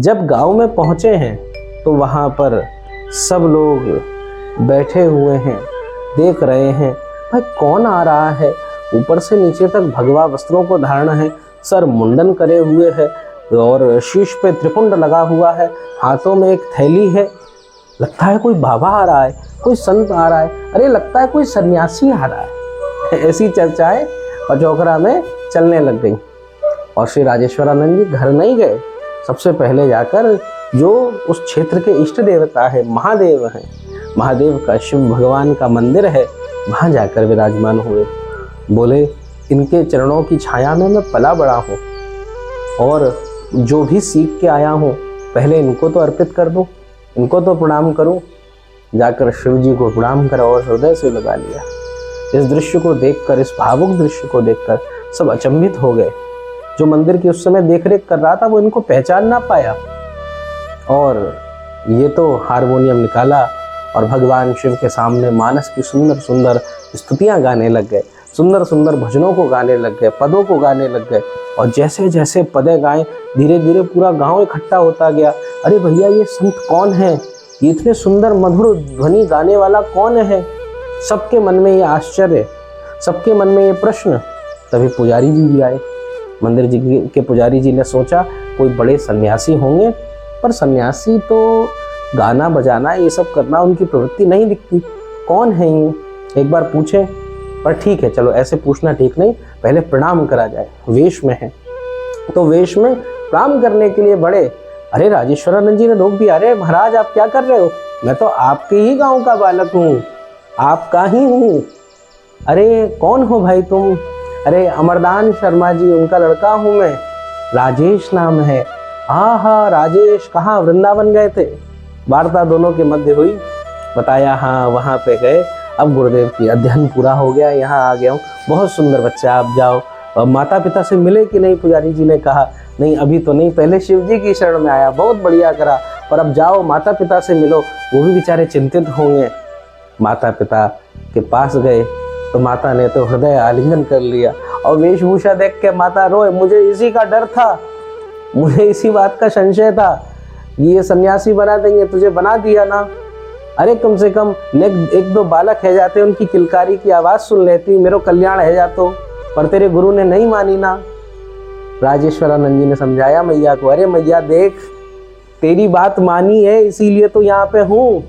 जब गांव में पहुंचे हैं तो वहां पर सब लोग बैठे हुए हैं, देख रहे हैं भाई कौन आ रहा है। ऊपर से नीचे तक भगवा वस्त्रों को धारण है, सर मुंडन करे हुए है और शीश पे त्रिपुंड लगा हुआ है, हाथों में एक थैली है। लगता है कोई बाबा आ रहा है, कोई संत आ रहा है, अरे लगता है कोई सन्यासी आ रहा है। ऐसी चर्चाएं पचौखरा में चलने लग गई। और श्री राजेश्वरानंद जी घर नहीं गए, सबसे पहले जाकर जो उस क्षेत्र के इष्ट देवता है, महादेव हैं, महादेव का, शिव भगवान का मंदिर है, वहाँ जाकर विराजमान हुए। बोले इनके चरणों की छाया में मैं पला बड़ा हूँ और जो भी सीख के आया हूँ पहले इनको तो अर्पित कर दूँ, इनको तो प्रणाम करूँ। जाकर शिव जी को प्रणाम करा और हृदय से लगा लिया। इस दृश्य को देखकर, इस भावुक दृश्य को देखकर सब अचंभित हो गए। जो मंदिर की उस समय देखरेख कर रहा था वो इनको पहचान ना पाया और ये तो हारमोनियम निकाला और भगवान शिव के सामने मानस की सुंदर सुंदर स्तुतियां गाने लग गए, सुंदर सुंदर भजनों को गाने लग गए, पदों को गाने लग गए। और जैसे जैसे पदें गाएं धीरे धीरे पूरा गांव इकट्ठा होता गया। अरे भैया ये संत कौन है, ये इतने सुंदर मधुर ध्वनि गाने वाला कौन है। सबके मन में ये आश्चर्य, सबके मन में ये प्रश्न। तभी पुजारी जी भी आए। मंदिर जी के पुजारी जी ने सोचा कोई बड़े सन्यासी होंगे, पर सन्यासी तो गाना बजाना ये सब करना उनकी प्रवृत्ति नहीं दिखती। कौन है ये, एक बार पूछे। पर ठीक है, चलो ऐसे पूछना ठीक नहीं, पहले प्रणाम करा जाए। वेश में है तो वेश में प्रणाम करने के लिए बड़े। अरे राजेश्वरानंद जी ने रोक दिया। अरे महाराज आप क्या कर रहे हो, मैं तो आपके ही गांव का बालक हूँ, आपका ही हूँ। अरे कौन हो भाई तुम। अरे अमरदान शर्मा जी, उनका लड़का हूँ मैं, राजेश नाम है। हाँ राजेश, कहाँ वृंदावन गए थे। वार्ता दोनों के मध्य हुई। बताया हाँ वहाँ पे गए, अब गुरुदेव की अध्ययन पूरा हो गया, यहाँ आ गया हूँ। बहुत सुंदर बच्चा, आप जाओ। और माता पिता से मिले कि नहीं, पुजारी जी ने कहा नहीं अभी तो नहीं, पहले शिव जी की शरण में आया, बहुत बढ़िया करा, पर अब जाओ माता पिता से मिलो, वो भी बेचारे चिंतित होंगे। माता पिता के पास गए तो माता ने तो हृदय आलिंगन कर लिया और वेशभूषा देख के माता रोए। मुझे इसी का डर था, मुझे इसी बात का संशय था, ये सन्यासी बना देंगे, तुझे बना दिया ना। अरे कम से कम एक दो बालक है जाते, उनकी किलकारी की आवाज़ सुन लेती, मेरो कल्याण है जातो, पर तेरे गुरु ने नहीं मानी ना। राजेश्वरानंद जी ने समझाया मैया को, अरे मैया देख तेरी बात मानी है इसीलिए तो यहाँ पे हूँ,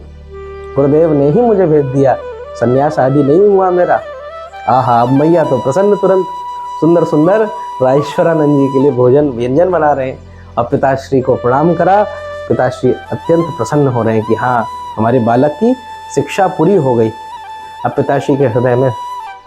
गुरुदेव ने ही मुझे भेज दिया, सन्यास आदि नहीं हुआ मेरा। आहा, अब मैया तो प्रसन्न, तुरंत सुंदर सुंदर राजेश्वरानंद जी के लिए भोजन व्यंजन बना रहे हैं। अब पिताश्री को प्रणाम करा। पिताश्री अत्यंत प्रसन्न हो रहे हैं कि हाँ हमारे बालक की शिक्षा पूरी हो गई। अब पिताश्री के हृदय में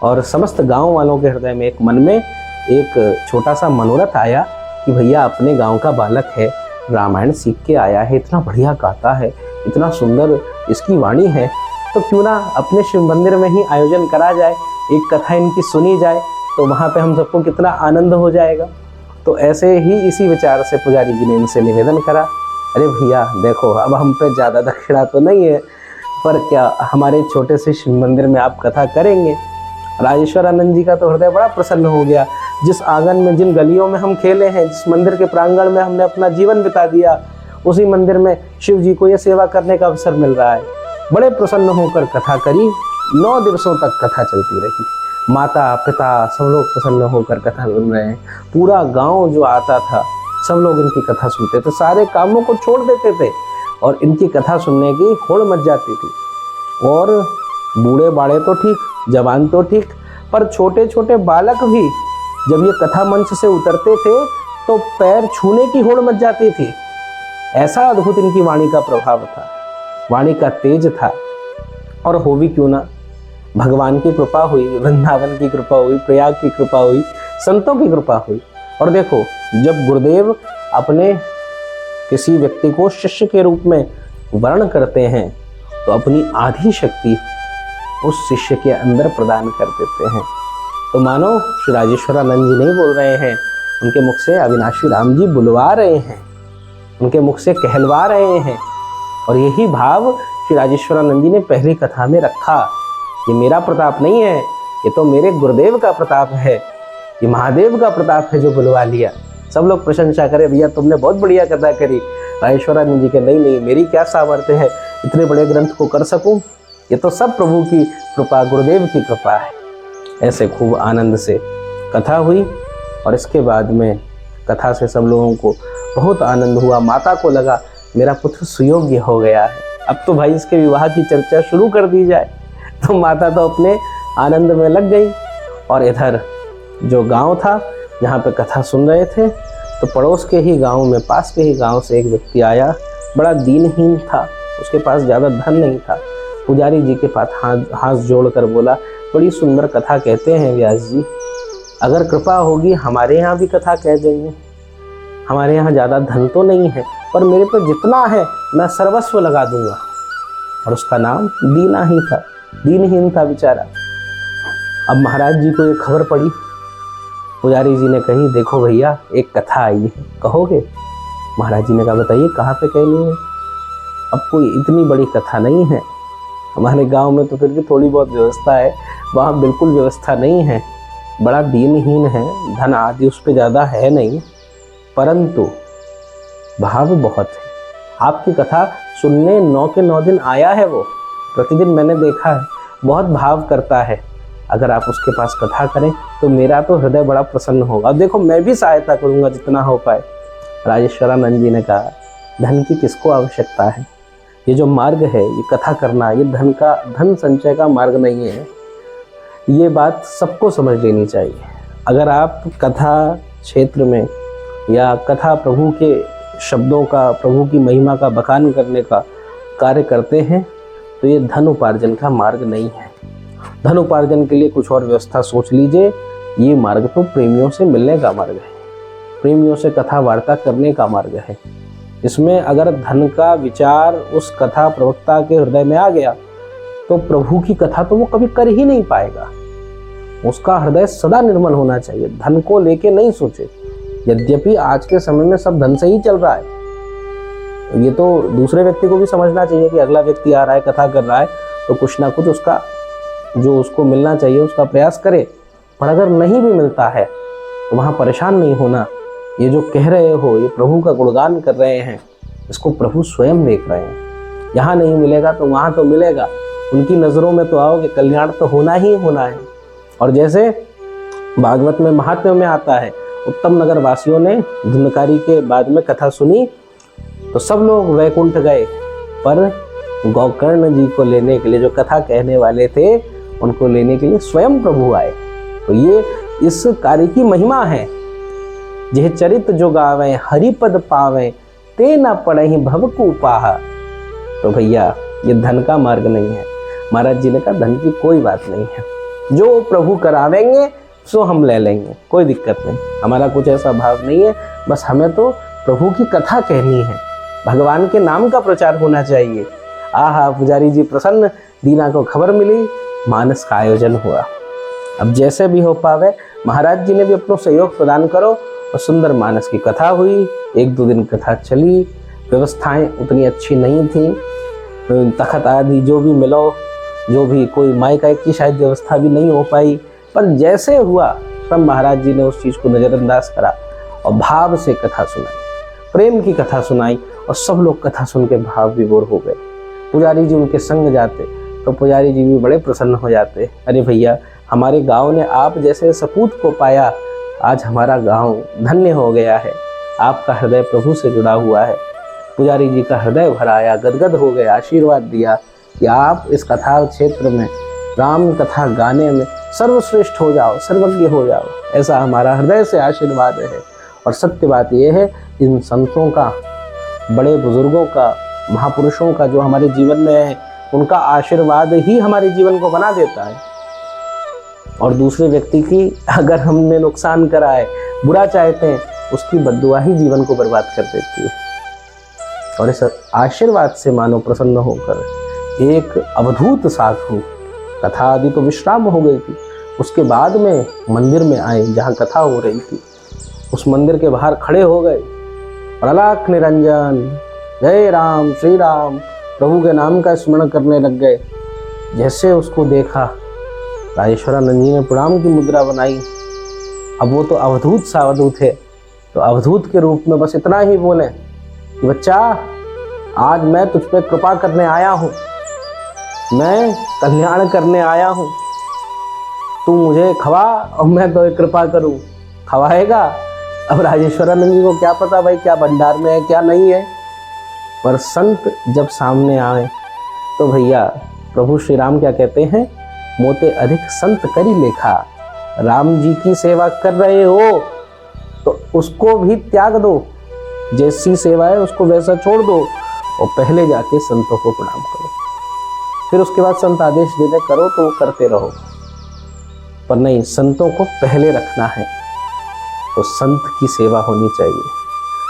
और समस्त गांव वालों के हृदय में एक मन में एक छोटा सा मनोरथ आया कि भैया अपने गांव का बालक है, रामायण सीख के आया है, इतना बढ़िया गाता है, इतना सुंदर इसकी वाणी है, तो क्यों ना अपने शिव मंदिर में ही आयोजन करा जाए, एक कथा इनकी सुनी जाए, तो वहाँ पे हम सबको कितना आनंद हो जाएगा। तो ऐसे ही इसी विचार से पुजारी जी ने इनसे निवेदन करा, अरे भैया देखो अब हम पे ज़्यादा दक्षिणा तो नहीं है, पर क्या हमारे छोटे से शिव मंदिर में आप कथा करेंगे। राजेश्वरानंद जी का तो हृदय बड़ा प्रसन्न हो गया। जिस आंगन में, जिन गलियों में हम खेले हैं, जिस मंदिर के प्रांगण में हमने अपना जीवन बिता दिया, उसी मंदिर में शिव जी को ये सेवा करने का अवसर मिल रहा है। बड़े प्रसन्न होकर कथा करी। 9 दिवसों तक कथा चलती रही। माता पिता सब लोग प्रसन्न होकर कथा सुन रहे हैं। पूरा गांव जो आता था सब लोग इनकी कथा सुनते थे, सारे कामों को छोड़ देते थे और इनकी कथा सुनने की होड़ मच जाती थी। और बूढ़े बाड़े तो ठीक, जवान तो ठीक, पर छोटे छोटे बालक भी जब ये कथा मंच से उतरते थे तो पैर छूने की होड़ मच जाती थी। ऐसा अद्भुत इनकी वाणी का प्रभाव था, वाणी का तेज था। और हो भी क्यों ना, भगवान की कृपा हुई, वृंदावन की कृपा हुई, प्रयाग की कृपा हुई, संतों की कृपा हुई। और देखो जब गुरुदेव अपने किसी व्यक्ति को शिष्य के रूप में वर्ण करते हैं तो अपनी आधी शक्ति उस शिष्य के अंदर प्रदान कर देते हैं। तो मानो श्री राजेश्वरानंद जी नहीं बोल रहे हैं, उनके मुख से अविनाशी राम जी बुलवा रहे हैं, उनके मुख से कहलवा रहे हैं। और यही भाव श्री राजेश्वरानंद जी ने पहली कथा में रखा। ये मेरा प्रताप नहीं है, ये तो मेरे गुरुदेव का प्रताप है, ये महादेव का प्रताप है जो बुलवा लिया। सब लोग प्रशंसा करे, भैया तुमने बहुत बढ़िया कथा करी, राजेश्वरानंद जी के नहीं, मेरी क्या सामर्थ्य है इतने बड़े ग्रंथ को कर सकूं, ये तो सब प्रभु की कृपा, गुरुदेव की कृपा है। ऐसे खूब आनंद से कथा हुई और इसके बाद में कथा से सब लोगों को बहुत आनंद हुआ। माता को लगा मेरा पुत्र सुयोग्य हो गया है, अब तो भाई इसके विवाह की चर्चा शुरू कर दी जाए। तो माता तो अपने आनंद में लग गई। और इधर जो गांव था जहाँ पे कथा सुन रहे थे, तो पड़ोस के ही गांव में, पास के ही गांव से एक व्यक्ति आया, बड़ा दीनहीन था, उसके पास ज़्यादा धन नहीं था। पुजारी जी के पास हाथ जोड़कर बोला, बड़ी सुंदर कथा कहते हैं व्यास जी, अगर कृपा होगी हमारे यहाँ भी कथा कह देंगे। हमारे यहाँ ज़्यादा धन तो नहीं है, पर मेरे पे जितना है मैं सर्वस्व लगा दूंगा। और उसका नाम दीना ही था, दीनहीन था बेचारा। अब महाराज जी को ये खबर पड़ी, पुजारी जी ने कही, देखो भैया एक कथा आई है, कहोगे? महाराज जी ने कहा, बताइए कहाँ पे कहनी है? अब कोई इतनी बड़ी कथा नहीं है, हमारे गांव में तो फिर भी थोड़ी बहुत व्यवस्था है, वहाँ बिल्कुल व्यवस्था नहीं है, बड़ा दीनहीन है, धन आदि उस पर ज़्यादा है नहीं, परंतु भाव बहुत है। आपकी कथा सुनने 9 के 9 दिन आया है, वो प्रतिदिन मैंने देखा है, बहुत भाव करता है। अगर आप उसके पास कथा करें तो मेरा तो हृदय बड़ा प्रसन्न होगा। देखो मैं भी सहायता करूंगा जितना हो पाए। राजेश्वरानंद जी ने कहा, धन की किसको आवश्यकता है? ये जो मार्ग है, ये कथा करना, ये धन संचय का मार्ग नहीं है। ये बात सबको समझ लेनी चाहिए। अगर आप कथा क्षेत्र में या कथा प्रभु के शब्दों का, प्रभु की महिमा का बखान करने का कार्य करते हैं, तो ये धन उपार्जन का मार्ग नहीं है। धन उपार्जन के लिए कुछ और व्यवस्था सोच लीजिए। ये मार्ग तो प्रेमियों से मिलने का मार्ग है, प्रेमियों से कथा वार्ता करने का मार्ग है। इसमें अगर धन का विचार उस कथा प्रवक्ता के हृदय में आ गया तो प्रभु की कथा तो वो कभी कर ही नहीं पाएगा। उसका हृदय सदा निर्मल होना चाहिए, धन को लेके नहीं सोचे। यद्यपि आज के समय में सब धन से ही चल रहा है, ये तो दूसरे व्यक्ति को भी समझना चाहिए कि अगला व्यक्ति आ रहा है, कथा कर रहा है, तो कुछ ना कुछ उसका जो उसको मिलना चाहिए उसका प्रयास करे। पर अगर नहीं भी मिलता है तो वहाँ परेशान नहीं होना। ये जो कह रहे हो, ये प्रभु का गुणगान कर रहे हैं, इसको प्रभु स्वयं देख रहे हैं। यहाँ नहीं मिलेगा तो वहाँ तो मिलेगा। उनकी नज़रों में तो आओगे, कल्याण तो होना ही होना है। और जैसे भागवत में महात्म्य में आता है, उत्तम नगर वासियों ने धुंधकारी के बाद में कथा सुनी तो सब लोग वैकुंठ गए, पर गोकर्ण जी को लेने के लिए, जो कथा कहने वाले थे, उनको लेने के लिए स्वयं प्रभु आए। तो ये इस कार्य की महिमा है। जेह चरित जो गावे हरिपद पावे, ते न पड़हि भव कूपाहा। तो भैया ये धन का मार्ग नहीं है। महाराज जी ने कहा धन की कोई बात नहीं है, जो प्रभु करावेंगे सो हम ले लेंगे, कोई दिक्कत नहीं। हमारा कुछ ऐसा भाव नहीं है, बस हमें तो प्रभु की कथा कहनी है, भगवान के नाम का प्रचार होना चाहिए। आहा, पुजारी जी प्रसन्न, दीना को खबर मिली, मानस का आयोजन हुआ। अब जैसे भी हो पावे, महाराज जी ने भी अपना सहयोग प्रदान करो और सुंदर मानस की कथा हुई। 1-2 दिन कथा चली, व्यवस्थाएं उतनी अच्छी नहीं थी, तखत आदि जो भी मिलो, जो भी कोई माइक की शायद व्यवस्था भी नहीं हो पाई, पर जैसे हुआ सब महाराज जी ने उस चीज़ को नज़रअंदाज करा और भाव से कथा सुनाई, प्रेम की कथा सुनाई, और सब लोग कथा सुन के भाव विभोर हो गए। पुजारी जी उनके संग जाते तो पुजारी जी भी बड़े प्रसन्न हो जाते। अरे भैया, हमारे गांव ने आप जैसे सपूत को पाया, आज हमारा गांव धन्य हो गया है, आपका हृदय प्रभु से जुड़ा हुआ है। पुजारी जी का हृदय भर आया, गदगद हो गया, आशीर्वाद दिया कि आप इस कथा क्षेत्र में, राम कथा गाने में सर्वश्रेष्ठ हो जाओ, सर्वज्ञ हो जाओ, ऐसा हमारा हृदय से आशीर्वाद है। और सत्य बात यह है, इन संतों का, बड़े बुजुर्गों का, महापुरुषों का जो हमारे जीवन में है, उनका आशीर्वाद ही हमारे जीवन को बना देता है। और दूसरे व्यक्ति की अगर हमने नुकसान करा है, बुरा चाहते हैं, उसकी बद्दुआ ही जीवन को बर्बाद कर देती है। और इस आशीर्वाद से मानो प्रसन्न होकर एक अवधूत साधु, कथा आदि तो विश्राम हो गई थी, उसके बाद में मंदिर में आए जहाँ कथा हो रही थी। उस मंदिर के बाहर खड़े हो गए और अलख निरंजन, जय राम, श्री राम, प्रभु के नाम का स्मरण करने लग गए। जैसे उसको देखा, राजेश्वरानंद जी ने प्रणाम की मुद्रा बनाई। अब वो तो अवधूत सावधूत है, तो अवधूत के रूप में बस इतना ही बोले, बच्चा, आज मैं तुझ पे कृपा करने आया हूँ, मैं कल्याण करने आया हूँ, तू मुझे खवा और मैं तो कृपा करूँ, खवाएगा। अब राजेश्वरानंद जी को क्या पता भाई क्या भंडार में है क्या नहीं है, पर संत जब सामने आए तो भैया प्रभु श्री राम क्या कहते हैं, मोते अधिक संत करी लेखा। राम जी की सेवा कर रहे हो तो उसको भी त्याग दो, जैसी सेवा है उसको वैसा छोड़ दो और पहले जाके संतों को प्रणाम करो, फिर उसके बाद संत आदेश देते करो तो वो करते रहो, पर नहीं, संतों को पहले रखना है तो संत की सेवा होनी चाहिए।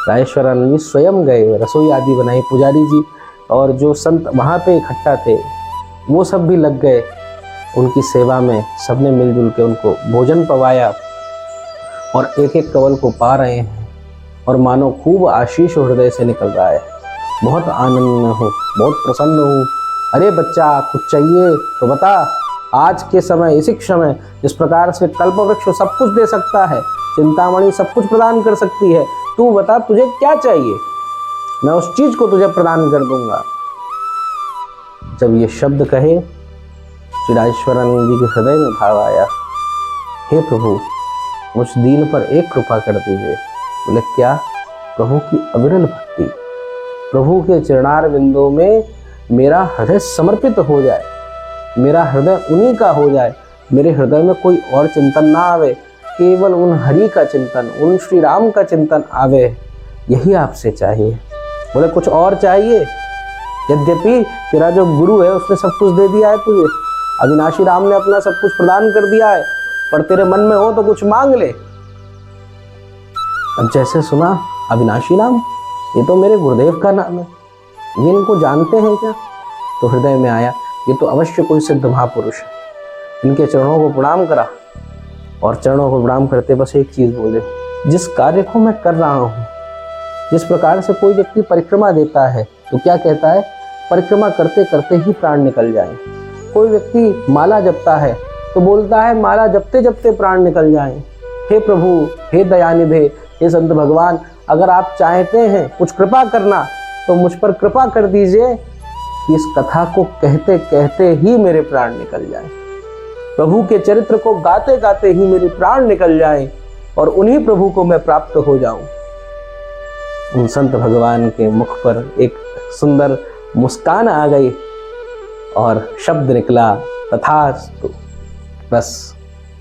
राजेश्वरानंद जी स्वयं गए, रसोई आदि बनाई, पुजारी जी और जो संत वहाँ पे इकट्ठा थे वो सब भी लग गए उनकी सेवा में, सबने मिलजुल के उनको भोजन पवाया और एक एक कवल को पा रहे हैं और मानो खूब आशीष हृदय से निकल रहा है। बहुत आनंद में हूँ, बहुत प्रसन्न हूँ। अरे बच्चा, कुछ चाहिए तो बता, आज के समय इसी समय जिस प्रकार से कल्पवृक्ष सब कुछ दे सकता है, चिंतामणि सब कुछ प्रदान कर सकती है, तू बता तुझे क्या चाहिए, मैं उस चीज को तुझे प्रदान कर दूंगा। जब ये शब्द कहे श्री राजेश्वरानंद जी के हृदय में भाव आया, हे प्रभु मुझ दीन पर एक कृपा कर दीजिए। बोले क्या? प्रभु की अविरल भक्ति, प्रभु के चरणार बिंदु में मेरा हृदय समर्पित हो जाए, मेरा हृदय उन्हीं का हो जाए, मेरे हृदय में कोई और चिंतन ना आवे, केवल उन हरि का चिंतन, उन श्री राम का चिंतन आवे, यही आपसे चाहिए। बोले कुछ और चाहिए? यद्यपि तेरा जो गुरु है उसने सब कुछ दे दिया है तुझे, अविनाशी राम ने अपना सब कुछ प्रदान कर दिया है, पर तेरे मन में हो तो कुछ मांग ले। अब जैसे सुना अविनाशी राम, ये तो मेरे गुरुदेव का नाम है, ये इनको जानते हैं क्या? तो हृदय में आया ये तो अवश्य कोई सिद्ध महापुरुष है। इनके चरणों को प्रणाम करा और चरणों को प्रणाम करते बस एक चीज बोले, जिस कार्य को मैं कर रहा हूँ, जिस प्रकार से कोई व्यक्ति परिक्रमा देता है तो क्या कहता है, परिक्रमा करते करते ही प्राण निकल जाए। कोई व्यक्ति माला जपता है तो बोलता है माला जपते जपते प्राण निकल जाए। हे प्रभु, हे दयानिधे, हे संत भगवान, अगर आप चाहते हैं कुछ कृपा करना तो मुझ पर कृपा कर दीजिए कि इस कथा को कहते कहते ही मेरे प्राण निकल जाए, प्रभु के चरित्र को गाते गाते ही मेरे प्राण निकल जाए और उन्हीं प्रभु को मैं प्राप्त हो जाऊं। उन संत भगवान के मुख पर एक सुंदर मुस्कान आ गई और शब्द निकला, तथास्तु। बस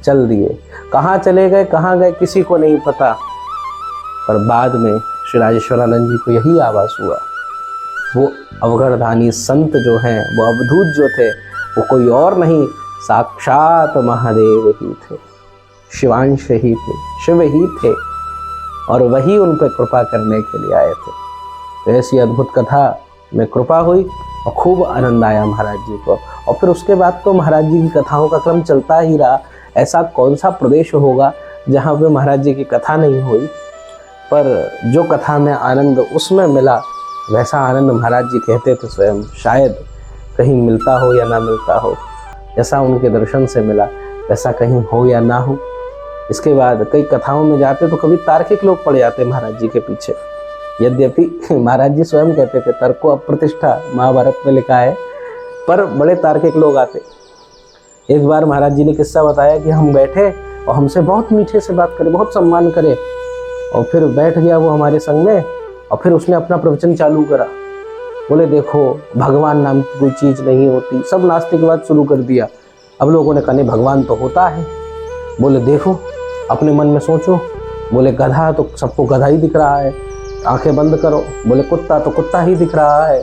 चल दिए। कहाँ चले गए, कहाँ गए किसी को नहीं पता, पर बाद में श्री राजेश्वरानंद जी को यही आभास हुआ, वो अवघड़धानी संत जो हैं, वो अवधूत जो थे, वो कोई और नहीं, साक्षात महादेव ही थे, शिवांश ही थे, शिव ही थे, और वही उन पर कृपा करने के लिए आए थे। तो ऐसी अद्भुत कथा में कृपा हुई और खूब आनंद आया महाराज जी को। और फिर उसके बाद तो महाराज जी की कथाओं का क्रम चलता ही रहा। ऐसा कौन सा प्रदेश होगा जहाँ पे महाराज जी की कथा नहीं हुई, पर जो कथा में आनंद उसमें मिला, वैसा आनंद महाराज जी कहते थे स्वयं शायद कहीं मिलता हो या ना मिलता हो। जैसा उनके दर्शन से मिला वैसा कहीं हो या ना हो। इसके बाद कई कथाओं में जाते तो कभी तार्किक लोग पड़ जाते महाराज जी के पीछे। यद्यपि महाराज जी स्वयं कहते थे तर्को अप्रतिष्ठा, महाभारत में लिखा है, पर बड़े तार्किक लोग आते। एक बार महाराज जी ने किस्सा बताया कि हम बैठे और हमसे बहुत मीठे से बात करे, बहुत सम्मान करे, और फिर बैठ गया वो हमारे संग में और फिर उसने अपना प्रवचन चालू करा। बोले देखो भगवान नाम की कोई चीज़ नहीं होती, सब नास्तिकवाद शुरू कर दिया। अब लोगों ने कहा नहीं भगवान तो होता है। बोले देखो अपने मन में सोचो। बोले गधा तो सबको गधा ही दिख रहा है, आंखें बंद करो। बोले कुत्ता तो कुत्ता ही दिख रहा है।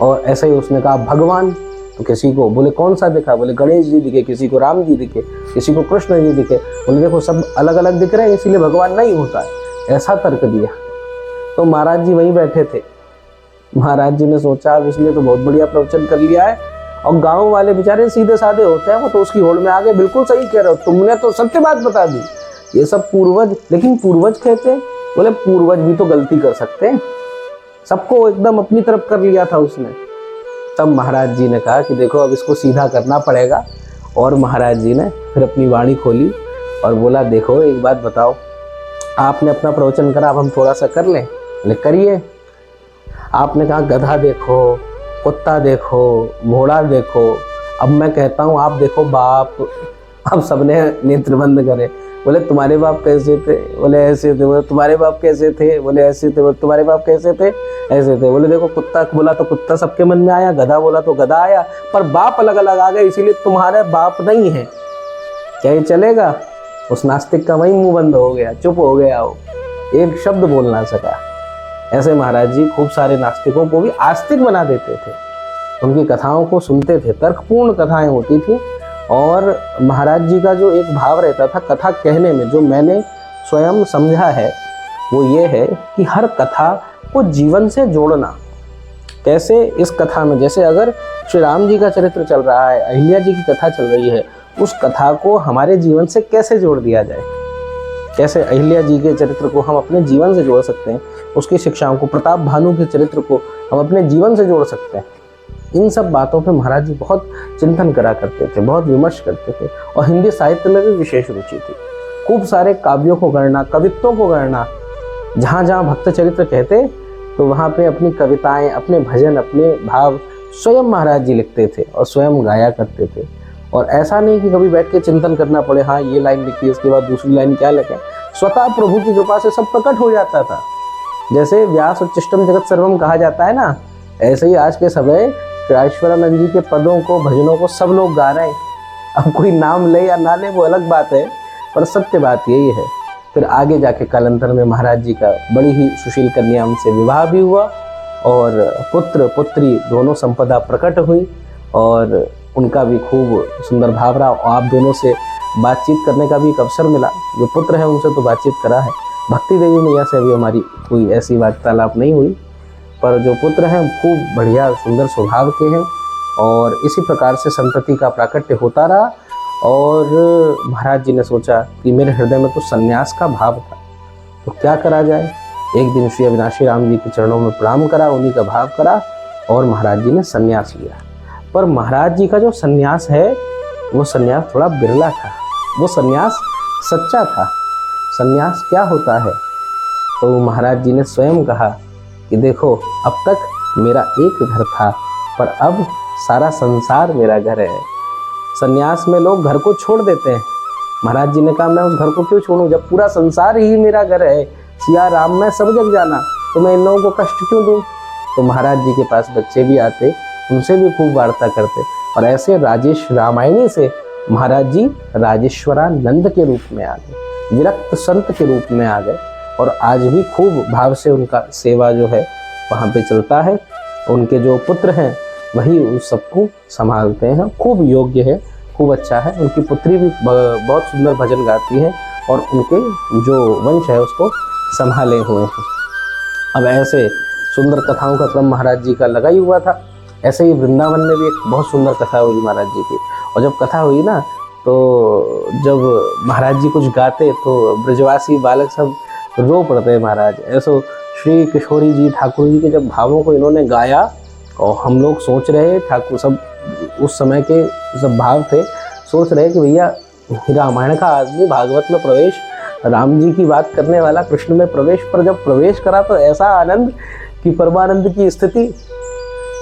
और ऐसे ही उसने कहा भगवान, तो किसी को बोले कौन सा दिखा, बोले गणेश जी दिखे, किसी को राम जी दिखे, किसी को कृष्ण जी दिखे। बोले देखो सब अलग अलग दिख रहे हैं इसीलिए भगवान नहीं होता है, ऐसा तर्क दिया। तो महाराज जी वहीं बैठे थे। महाराज जी ने सोचा अब इसलिए तो बहुत बढ़िया प्रवचन कर लिया है, और गांव वाले बेचारे सीधे साधे होते हैं, वो तो उसकी होड़ में आ गए, बिल्कुल सही कह रहे हो, तुमने तो सत्य बात बता दी, ये सब पूर्वज। लेकिन पूर्वज कहते हैं, बोले पूर्वज भी तो गलती कर सकते हैं, सबको एकदम अपनी तरफ कर लिया था उसने। तब महाराज जी ने कहा कि देखो अब इसको सीधा करना पड़ेगा, और महाराज जी ने फिर अपनी वाणी खोली और बोला देखो एक बात बताओ, आपने अपना प्रवचन करा, अब हम थोड़ा सा कर लें। बोले करिए। आपने कहा गधा देखो, कुत्ता देखो, घोड़ा देखो। अब मैं कहता हूँ आप देखो बाप। अब सबने नेत्र बंद करे। बोले तुम्हारे बाप कैसे थे? बोले ऐसे थे। बोले तुम्हारे बाप कैसे थे? बोले ऐसे थे। बोले तुम्हारे बाप कैसे थे? ऐसे थे। बोले देखो कुत्ता बोला तो कुत्ता सबके मन में आया, गधा बोला तो गधा आया, पर बाप अलग अलग आ गए, इसीलिए तुम्हारे बाप नहीं है। क्या ये चलेगा? उस नास्तिक का वही मुंह बंद हो गया, चुप हो गया, वो एक शब्द बोल ना सका। ऐसे महाराज जी खूब सारे नास्तिकों को भी आस्तिक बना देते थे। उनकी कथाओं को सुनते थे, तर्कपूर्ण कथाएं होती थी। और महाराज जी का जो एक भाव रहता था कथा कहने में, जो मैंने स्वयं समझा है, वो ये है कि हर कथा को जीवन से जोड़ना। कैसे? इस कथा में जैसे अगर श्री राम जी का चरित्र चल रहा है, अहिल्या जी की कथा चल रही है, उस कथा को हमारे जीवन से कैसे जोड़ दिया जाए, कैसे अहिल्या जी के चरित्र को हम अपने जीवन से जोड़ सकते हैं, उसकी शिक्षाओं को, प्रताप भानु के चरित्र को हम अपने जीवन से जोड़ सकते हैं। इन सब बातों पे महाराज जी बहुत चिंतन करा करते थे, बहुत विमर्श करते थे। और हिंदी साहित्य में भी विशेष रुचि थी। खूब सारे काव्यों को गढ़ना, कवित्वों को गढ़ना। जहाँ जहाँ भक्त चरित्र कहते तो वहाँ पे अपनी कविताएं, अपने भजन, अपने भाव स्वयं महाराज जी लिखते थे और स्वयं गाया करते थे। और ऐसा नहीं कि कभी बैठ के चिंतन करना पड़े, हाँ ये लाइन लिखी, इसके बाद दूसरी लाइन क्या लिखें। स्वतः प्रभु की कृपा से सब प्रकट हो जाता था। जैसे व्यास उच्चिष्टम जगत सर्वम कहा जाता है ना, ऐसे ही आज के समय ईश्वरानंद जी के पदों को, भजनों को सब लोग गा रहे हैं। अब कोई नाम ले या ना ले वो अलग बात है, पर सत्य बात यही है। फिर आगे जाके कालांतर में महाराज जी का बड़ी ही सुशील कन्या उनसे विवाह भी हुआ और पुत्र पुत्री दोनों संपदा प्रकट हुई और उनका भी खूब सुंदर भाव रहा। और आप दोनों से बातचीत करने का भी एक अवसर मिला। जो पुत्र है उनसे तो बातचीत करा है, भक्ति देवी मैया से अभी हमारी कोई ऐसी वार्तालाप नहीं हुई, पर जो पुत्र हैं खूब बढ़िया सुंदर स्वभाव के हैं। और इसी प्रकार से संतति का प्राकट्य होता रहा। और महाराज जी ने सोचा कि मेरे हृदय में तो सन्यास का भाव था, तो क्या करा जाए। एक दिन श्री अविनाशी राम जी के चरणों में प्रणाम करा, उन्हीं का भाव करा और महाराज जी ने सन्यास लिया। पर महाराज जी का जो सन्यास है वो सन्यास थोड़ा बिरला था, वो सन्यास सच्चा था। सन्यास क्या होता है? तो महाराज जी ने स्वयं कहा कि देखो अब तक मेरा एक घर था, पर अब सारा संसार मेरा घर है। सन्यास में लोग घर को छोड़ देते हैं। महाराज जी ने कहा मैं उस घर को क्यों छोड़ूं, जब पूरा संसार ही मेरा घर है, सिया राम में सब जग जाना, तो मैं इन लोगों को कष्ट क्यों दूं। तो महाराज जी के पास बच्चे भी आते, उनसे भी खूब वार्ता करते। और ऐसे राजेश रामायणी से महाराज जी राजेश्वरानंद के रूप में आ गए, विरक्त संत के रूप में आ गए। और आज भी खूब भाव से उनका सेवा जो है वहाँ पे चलता है। उनके जो पुत्र हैं वही उन सबको संभालते हैं, खूब योग्य है, खूब अच्छा है। उनकी पुत्री भी बहुत सुंदर भजन गाती है और उनके जो वंश है उसको संभाले हुए हैं। अब ऐसे सुंदर कथाओं का क्रम महाराज जी का लगा ही हुआ था। ऐसे ही वृंदावन में भी एक बहुत सुंदर कथा हुई महाराज जी की। और जब कथा हुई ना, तो जब महाराज जी कुछ गाते तो ब्रजवासी बालक सब रो पड़ते हैं महाराज। ऐसो श्री किशोरी जी ठाकुर जी के जब भावों को इन्होंने गाया और हम लोग सोच रहे, ठाकुर सब उस समय के सब भाव थे, सोच रहे कि भैया रामायण का आदमी भागवत में प्रवेश, राम जी की बात करने वाला कृष्ण में प्रवेश, पर जब प्रवेश करा तो ऐसा आनंद कि परमानंद की स्थिति।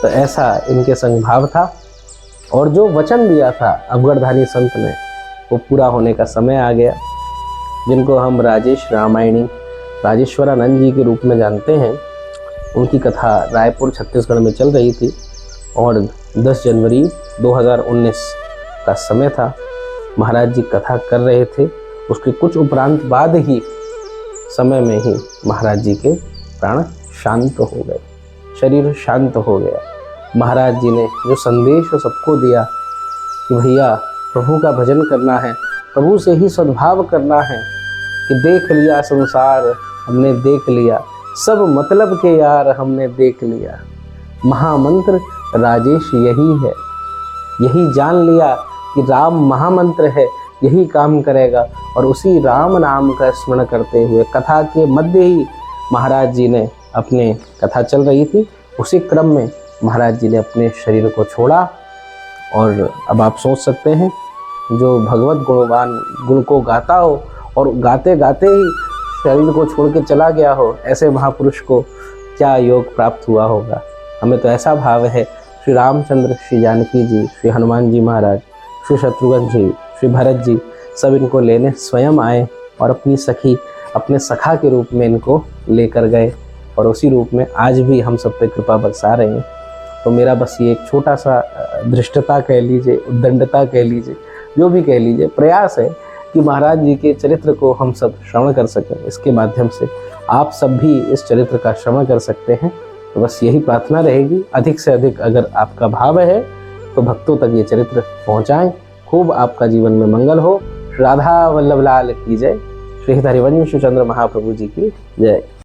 तो ऐसा इनके संग भाव था। और जो वचन दिया था अवगढ़धानी संत ने वो पूरा होने का समय आ गया। जिनको हम राजेश रामायणी, राजेश्वरानंद जी के रूप में जानते हैं, उनकी कथा रायपुर छत्तीसगढ़ में चल रही थी और 10 जनवरी 2019 का समय था। महाराज जी कथा कर रहे थे, उसके कुछ उपरांत बाद ही समय में ही महाराज जी के प्राण शांत हो गए, शरीर शांत हो गया। महाराज जी ने जो संदेश सबको दिया कि भैया प्रभु का भजन करना है, प्रभु से ही सद्भाव करना है, कि देख लिया संसार हमने देख लिया, सब मतलब के यार हमने देख लिया, महामंत्र राजेश यही है, यही जान लिया कि राम महामंत्र है, यही काम करेगा। और उसी राम नाम का स्मरण करते हुए कथा के मध्य ही महाराज जी ने अपने कथा चल रही थी, उसी क्रम में महाराज जी ने अपने शरीर को छोड़ा। और अब आप सोच सकते हैं, जो भगवत गुणवान गुण को गाता हो और गाते गाते ही शरीर को छोड़ के चला गया हो, ऐसे महापुरुष को क्या योग प्राप्त हुआ होगा। हमें तो ऐसा भाव है श्री रामचंद्र, श्री जानकी जी, श्री हनुमान जी महाराज, श्री शत्रुघ्न जी, श्री भरत जी सब इनको लेने स्वयं आए और अपनी सखी, अपने सखा के रूप में इनको लेकर गए और उसी रूप में आज भी हम सब पे कृपा बरसा रहे हैं। तो मेरा बस ये एक छोटा सा धृष्टता कह लीजिए, उद्दंडता कह लीजिए, जो भी कह लीजिए, प्रयास है कि महाराज जी के चरित्र को हम सब श्रवण कर सकें। इसके माध्यम से आप सब भी इस चरित्र का श्रवण कर सकते हैं। तो बस यही प्रार्थना रहेगी, अधिक से अधिक अगर आपका भाव है तो भक्तों तक ये चरित्र पहुँचाएँ। खूब आपका जीवन में मंगल हो। राधा वल्लभ लाल की जय। श्री हरिवंश चंद्र महाप्रभु जी की जय।